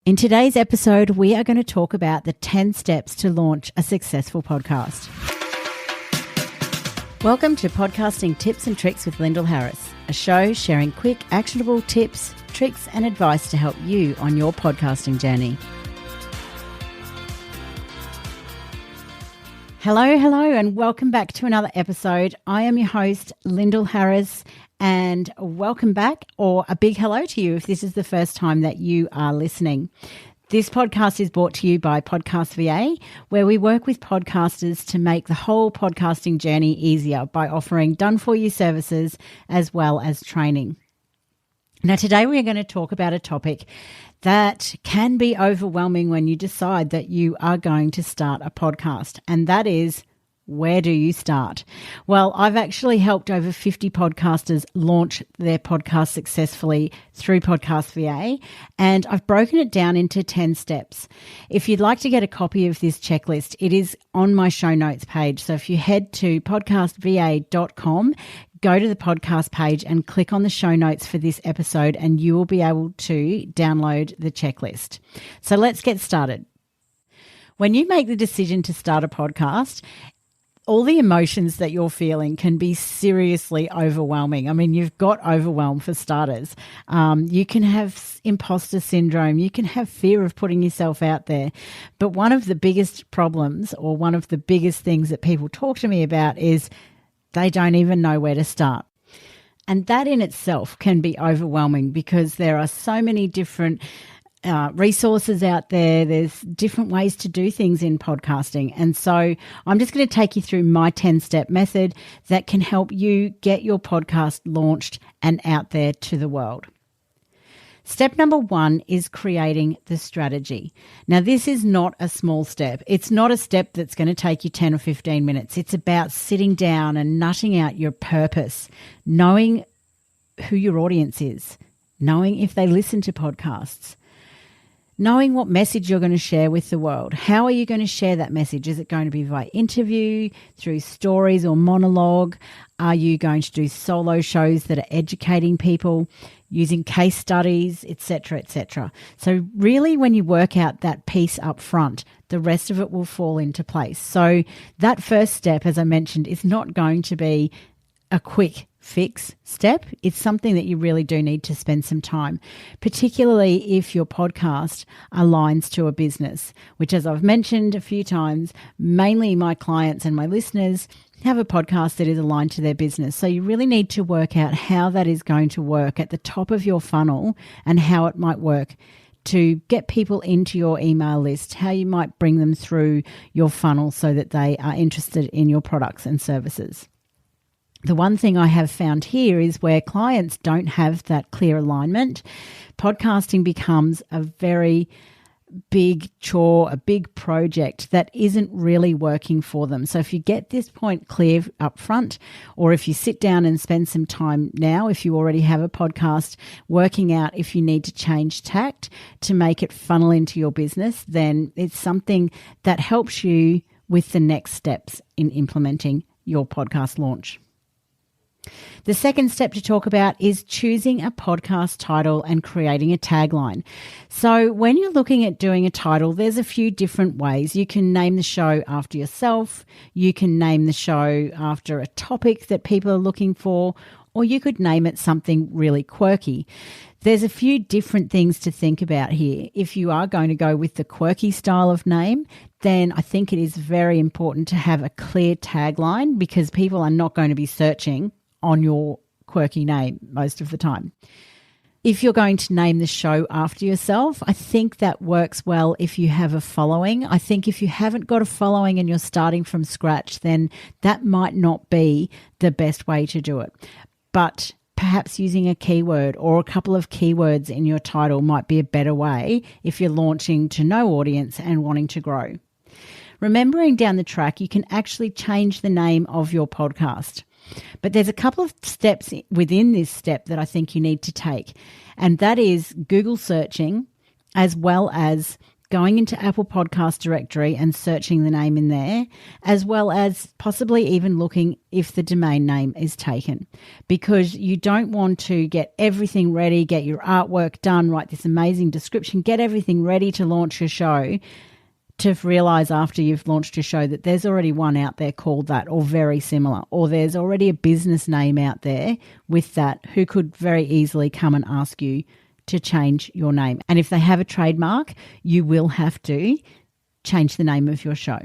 In today's episode, we are going to talk about the 10 steps to launch a successful podcast. Welcome to Podcasting Tips and Tricks with Lyndall Harris, a show sharing quick, actionable tips, tricks, and advice to help you on your podcasting journey. Hello, and welcome back to another episode. I am your host, Lyndall Harris, and welcome back, or a big hello to you if this is the first time that you are listening. This podcast is brought to you by Podcast VA, where we work with podcasters to make the whole podcasting journey easier by offering done-for-you services as well as training. Now, today we are going to talk about a topic that can be overwhelming when you decide that you are going to start a podcast, and that is, where do you start? Well, I've actually helped over 50 podcasters launch their podcast successfully through Podcast VA, and I've broken it down into 10 steps. If you'd like to get a copy of this checklist, it is on my show notes page. So if you head to podcastva.com, go to the podcast page and click on the show notes for this episode, and you will be able to download the checklist. So let's get started. When you make the decision to start a podcast, all the emotions that you're feeling can be seriously overwhelming. I mean, you've got overwhelm for starters. You can have imposter syndrome. You can have fear of putting yourself out there. But one of the biggest problems, or one of the biggest things that people talk to me about, is they don't even know where to start. And that in itself can be overwhelming because there are so many different resources out there. There's different ways to do things in podcasting. And so I'm just going to take you through my 10-step method that can help you get your podcast launched and out there to the world. Step number 1 is creating the strategy. Now, this is not a small step. It's not a step that's going to take you 10 or 15 minutes. It's about sitting down and nutting out your purpose, knowing who your audience is, knowing if they listen to podcasts, knowing what message you're going to share with the world. How are you going to share that message? Is it going to be via interview, through stories or monologue? Are you going to do solo shows that are educating people, using case studies, etc., etc.? So really, when you work out that piece up front, the rest of it will fall into place. So that first step, as I mentioned, is not going to be a quick fix step. It's something that you really do need to spend some time, particularly if your podcast aligns to a business, which, as I've mentioned a few times, mainly my clients and my listeners have a podcast that is aligned to their business. So you really need to work out how that is going to work at the top of your funnel and how it might work to get people into your email list, how you might bring them through your funnel so that they are interested in your products and services. The one thing I have found here is where clients don't have that clear alignment, podcasting becomes a very big chore, a big project that isn't really working for them. So if you get this point clear up front, or if you sit down and spend some time now, if you already have a podcast, working out if you need to change tact to make it funnel into your business, then it's something that helps you with the next steps in implementing your podcast launch. The second step to talk about is choosing a podcast title and creating a tagline. So when you're looking at doing a title, there's a few different ways. You can name the show after yourself. You can name the show after a topic that people are looking for, or you could name it something really quirky. There's a few different things to think about here. If you are going to go with the quirky style of name, then I think it is very important to have a clear tagline, because people are not going to be searching on your quirky name most of the time. If you're going to name the show after yourself, I think that works well if you have a following. I think if you haven't got a following and you're starting from scratch, then that might not be the best way to do it. But perhaps using a keyword or a couple of keywords in your title might be a better way if you're launching to no audience and wanting to grow. Remembering down the track, you can actually change the name of your podcast. But there's a couple of steps within this step that I think you need to take, and that is Google searching as well as going into Apple Podcast Directory and searching the name in there, as well as possibly even looking if the domain name is taken, because you don't want to get everything ready, get your artwork done, write this amazing description, get everything ready to launch your show, to realize after you've launched your show that there's already one out there called that or very similar, or there's already a business name out there with that who could very easily come and ask you to change your name. And if they have a trademark, you will have to change the name of your show.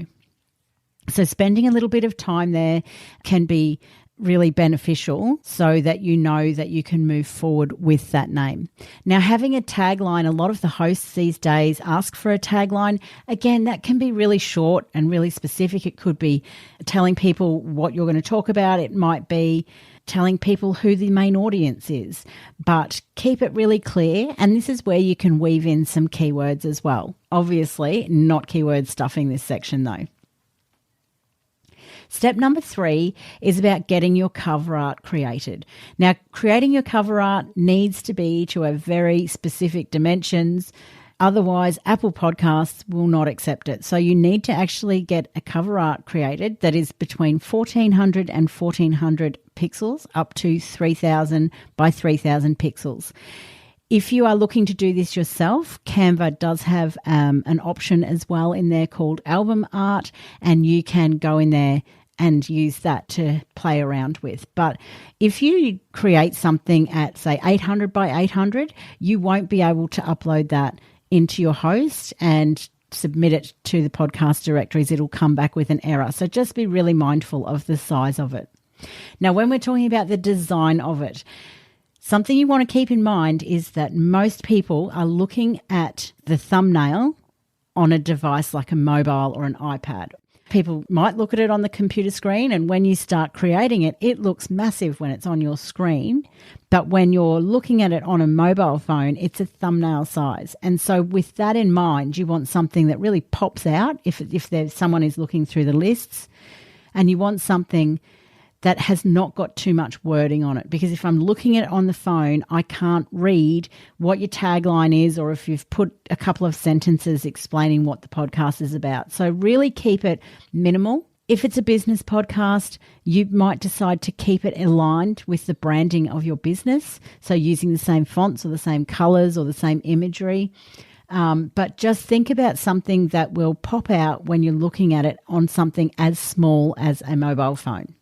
So spending a little bit of time there can be really beneficial so that you know that you can move forward with that name. Now, having a tagline, a lot of the hosts these days ask for a tagline. Again, that can be really short and really specific. It could be telling people what you're going to talk about. It might be telling people who the main audience is, but keep it really clear. And this is where you can weave in some keywords as well. Obviously, not keyword stuffing this section though. Step number 3 is about getting your cover art created. Now, creating your cover art needs to be to a very specific dimensions. Otherwise, Apple Podcasts will not accept it. So you need to actually get a cover art created that is between 1400 and 1400 pixels up to 3000 by 3000 pixels. If you are looking to do this yourself, Canva does have an option as well in there called album art, and you can go in there and use that to play around with. But if you create something at, say, 800 by 800, you won't be able to upload that into your host and submit it to the podcast directories. It'll come back with an error. So just be really mindful of the size of it. Now, when we're talking about the design of it, something you want to keep in mind is that most people are looking at the thumbnail on a device like a mobile or an iPad. People might look at it on the computer screen, and when you start creating it, it looks massive when it's on your screen. But when you're looking at it on a mobile phone, it's a thumbnail size. And so with that in mind, you want something that really pops out if there's someone is looking through the lists, and you want something that has not got too much wording on it. Because if I'm looking at it on the phone, I can't read what your tagline is, or if you've put a couple of sentences explaining what the podcast is about. So really keep it minimal. If it's a business podcast, you might decide to keep it aligned with the branding of your business. So using the same fonts or the same colors or the same imagery. But just think about something that will pop out when you're looking at it on something as small as a mobile phone.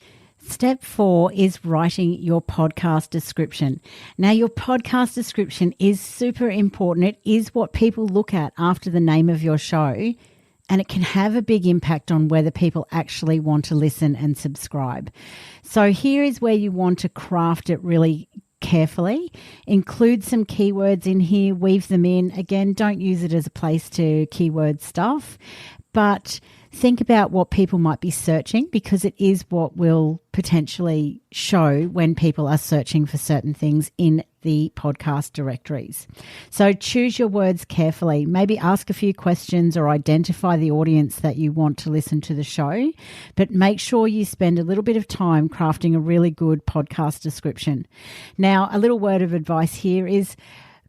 Step 4 is writing your podcast description. Now, your podcast description is super important. It is what people look at after the name of your show, and it can have a big impact on whether people actually want to listen and subscribe. So here is where you want to craft it really carefully. Include some keywords in here, weave them in. Again, don't use it as a place to keyword stuff, but think about what people might be searching, because it is what will potentially show when people are searching for certain things in the podcast directories. So choose your words carefully. Maybe ask a few questions or identify the audience that you want to listen to the show, but make sure you spend a little bit of time crafting a really good podcast description. Now, a little word of advice here is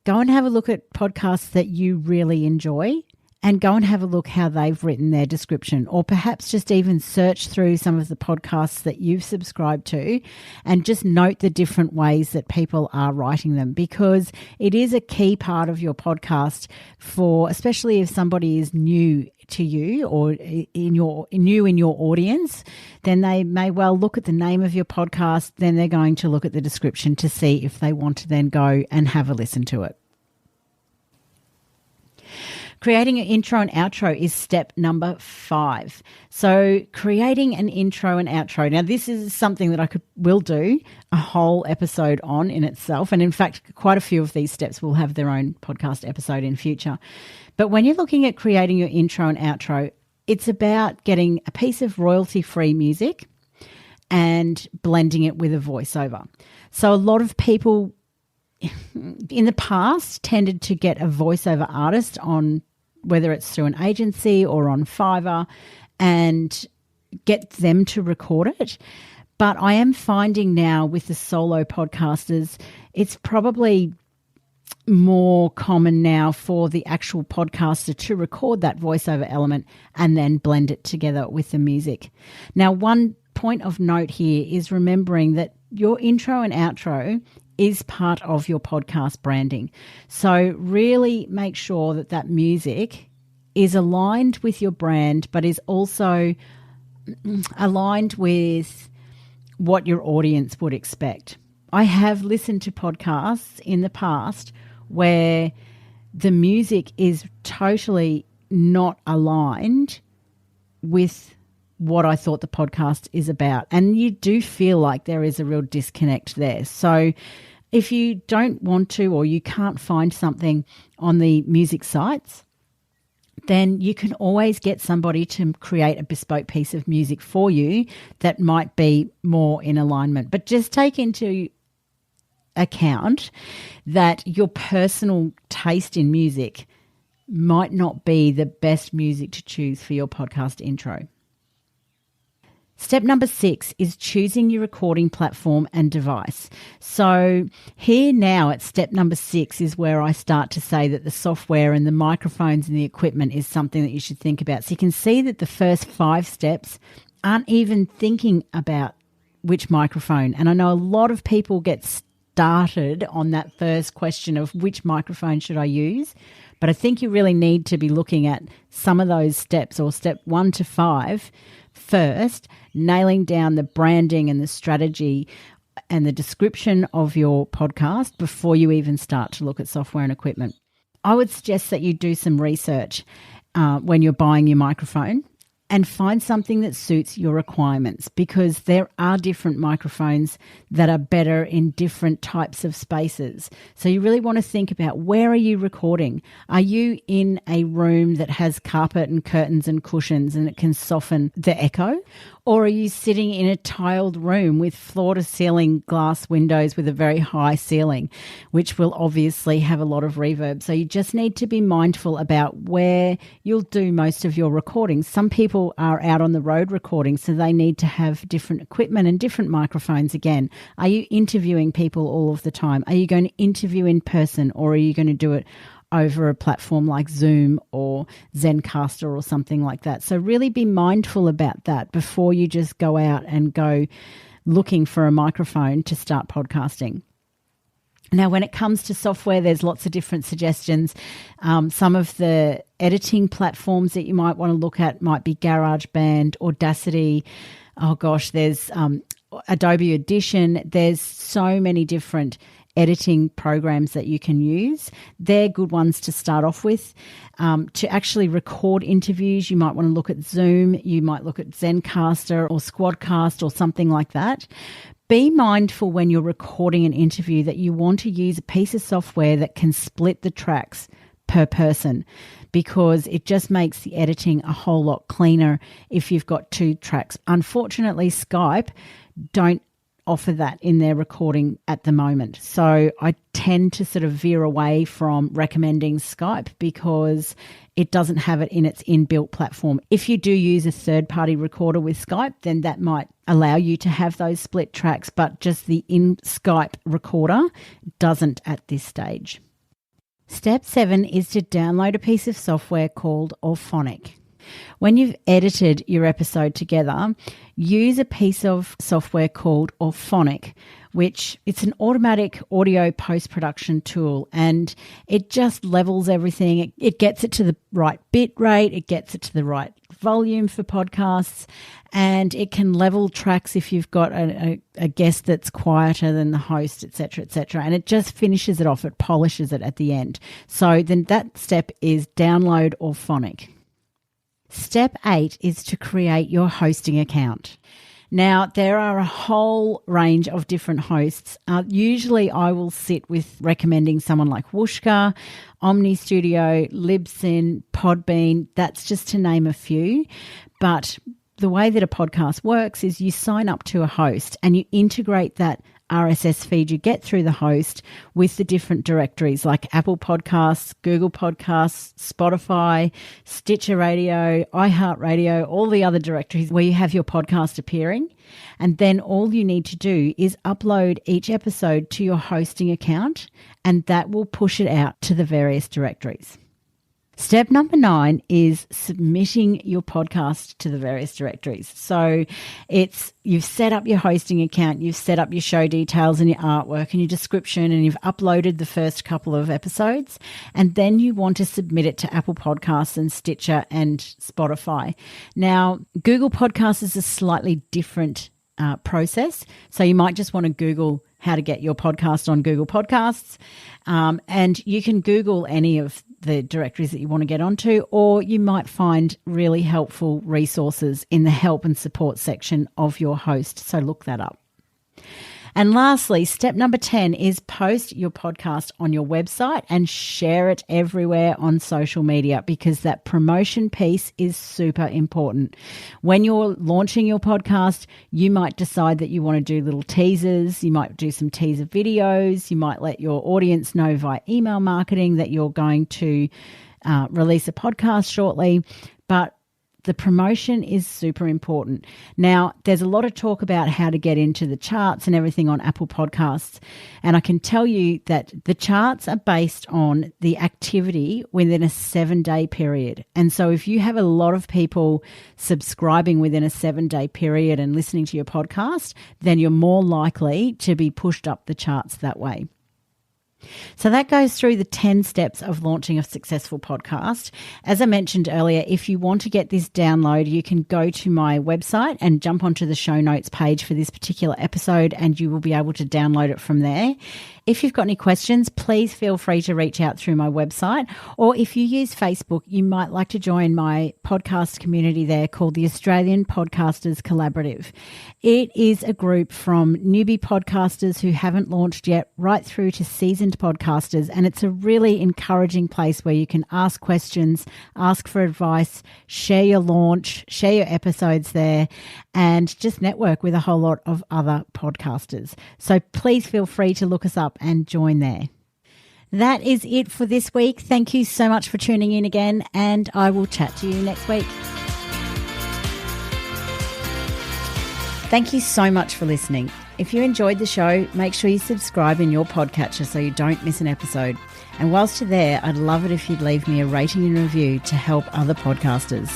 go and have a look at podcasts that you really enjoy, and go and have a look how they've written their description, or perhaps just even search through some of the podcasts that you've subscribed to and just note the different ways that people are writing them, because it is a key part of your podcast for, especially if somebody is new to you or in your audience, then they may well look at the name of your podcast, then they're going to look at the description to see if they want to then go and have a listen to it. Creating an intro and outro is step number 5. So creating an intro and outro. Now, this is something that will do a whole episode on in itself. And in fact, quite a few of these steps will have their own podcast episode in future. But when you're looking at creating your intro and outro, it's about getting a piece of royalty-free music and blending it with a voiceover. So a lot of people in the past tended to get a voiceover artist on, whether it's through an agency or on Fiverr, and get them to record it. But I am finding now with the solo podcasters, it's probably more common now for the actual podcaster to record that voiceover element and then blend it together with the music. Now, one point of note here is remembering that your intro and outro is part of your podcast branding. So really make sure that that music is aligned with your brand, but is also aligned with what your audience would expect. I have listened to podcasts in the past where the music is totally not aligned with what I thought the podcast is about. And you do feel like there is a real disconnect there. So if you don't want to, or you can't find something on the music sites, then you can always get somebody to create a bespoke piece of music for you that might be more in alignment. But just take into account that your personal taste in music might not be the best music to choose for your podcast intro. Step number 6 is choosing your recording platform and device. So here now at step number 6 is where I start to say that the software and the microphones and the equipment is something that you should think about. So you can see that the first 5 steps aren't even thinking about which microphone. And I know a lot of people get started on that first question of which microphone should I use, but I think you really need to be looking at some of those steps, or step 1 to 5 first, nailing down the branding and the strategy and the description of your podcast before you even start to look at software and equipment. I would suggest that you do some research when you're buying your microphone and find something that suits your requirements, because there are different microphones that are better in different types of spaces. So you really want to think about, where are you recording? Are you in a room that has carpet and curtains and cushions and it can soften the echo? Or are you sitting in a tiled room with floor-to-ceiling glass windows with a very high ceiling, which will obviously have a lot of reverb? So you just need to be mindful about where you'll do most of your recordings. Some people are out on the road recording, so they need to have different equipment and different microphones again. Are you interviewing people all of the time? Are you going to interview in person, or are you going to do it over a platform like Zoom or Zencastr or something like that? So really be mindful about that before you just go out and go looking for a microphone to start podcasting. Now, when it comes to software, there's lots of different suggestions. Some of the editing platforms that you might want to look at might be GarageBand, Audacity. Oh gosh, there's Adobe Audition. There's so many different editing programs that you can use. They're good ones to start off with. To actually record interviews, you might want to look at Zoom, you might look at Zencastr or Squadcast or something like that. Be mindful when you're recording an interview that you want to use a piece of software that can split the tracks per person, because it just makes the editing a whole lot cleaner if you've got 2 tracks. Unfortunately, Skype don't offer that in their recording at the moment. So I tend to sort of veer away from recommending Skype because it doesn't have it in its inbuilt platform. If you do use a third-party recorder with Skype, then that might allow you to have those split tracks, but just the in-Skype recorder doesn't at this stage. Step 7 is to download a piece of software called Auphonic. When you've edited your episode together, use a piece of software called Auphonic, which it's an automatic audio post-production tool, and it just levels everything. It gets it to the right bit rate, it gets it to the right volume for podcasts, and it can level tracks if you've got a guest that's quieter than the host, etc., etc. And it just finishes it off, it polishes it at the end. So then that step is download Auphonic. Step 8 is to create your hosting account. Now, there are a whole range of different hosts. Usually I will sit with recommending someone like Whooshkaa, Omny Studio, Libsyn, Podbean. That's just to name a few. But the way that a podcast works is you sign up to a host and you integrate that RSS feed you get through the host with the different directories like Apple Podcasts, Google Podcasts, Spotify, Stitcher Radio, iHeartRadio, all the other directories where you have your podcast appearing. And then all you need to do is upload each episode to your hosting account, and that will push it out to the various directories. Step number 9 is submitting your podcast to the various directories. So you've set up your hosting account, you've set up your show details and your artwork and your description, and you've uploaded the first couple of episodes, and then you want to submit it to Apple Podcasts and Stitcher and Spotify. Now, Google Podcasts is a slightly different process. So you might just want to Google how to get your podcast on Google Podcasts, and you can Google any of the directories that you want to get onto, or you might find really helpful resources in the help and support section of your host. So look that up. And lastly, step number 10 is post your podcast on your website and share it everywhere on social media, because that promotion piece is super important. When you're launching your podcast, you might decide that you want to do little teasers. You might do some teaser videos. You might let your audience know via email marketing that you're going to release a podcast shortly. But the promotion is super important. Now, there's a lot of talk about how to get into the charts and everything on Apple Podcasts. And I can tell you that the charts are based on the activity within a 7-day period. And so if you have a lot of people subscribing within a 7-day period and listening to your podcast, then you're more likely to be pushed up the charts that way. So that goes through the 10 steps of launching a successful podcast. As I mentioned earlier, if you want to get this download, you can go to my website and jump onto the show notes page for this particular episode, and you will be able to download it from there. If you've got any questions, please feel free to reach out through my website, or if you use Facebook, you might like to join my podcast community there called the Australian Podcasters Collaborative. It is a group from newbie podcasters who haven't launched yet right through to seasoned podcasters, and it's a really encouraging place where you can ask questions, ask for advice, share your launch, share your episodes there, and just network with a whole lot of other podcasters. So please feel free to look us up and join there. That is it for this week. Thank you so much for tuning in again, and I will chat to you next week. Thank you so much for listening. If you enjoyed the show, make sure you subscribe in your podcatcher so you don't miss an episode. And whilst you're there, I'd love it if you'd leave me a rating and review to help other podcasters.